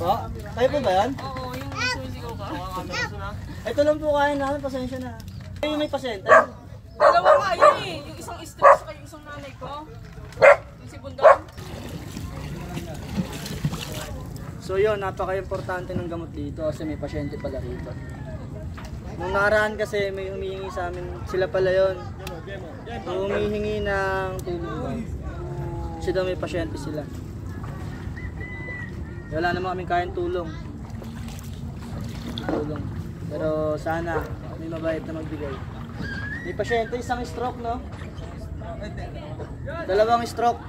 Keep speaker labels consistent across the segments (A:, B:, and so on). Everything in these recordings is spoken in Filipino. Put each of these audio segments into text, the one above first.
A: Po? Kayo po ba yan?
B: Oo, yung susigaw ka.
A: Ito lang po kaya namin, pasensya na. Kayo may pasyente?
B: Dalawa nga yun eh. Yung isang stress sa yung isang nanay ko. Yung si Bundang.
A: So yun, napaka-importante ng gamot dito kasi may pasyente pala rito. Nung nakaraan kasi may humihingi sa amin, sila pala yun. Humihingi ng tulong. Kasi daw may pasyente sila. Wala naman kaming kayang tulong. Pero sana may mabait na magbigay. May pasyente, isang stroke, no? Dalawang stroke.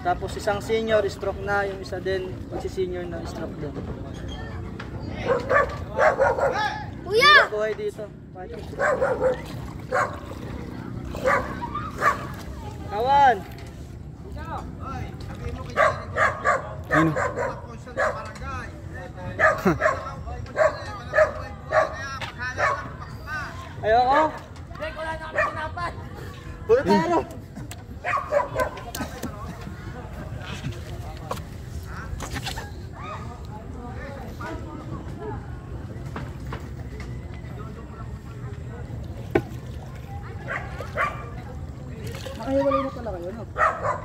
A: Tapos isang senior, stroke na. Yung isa din, magsi-senior na, stroke din. Kuya! Buhay dito. Kawan!
C: Ayun.
A: Ayoko!
B: Greg, wala na kami sinapat.
A: Puro tayo! Nakahiwalay na pala kayo, no?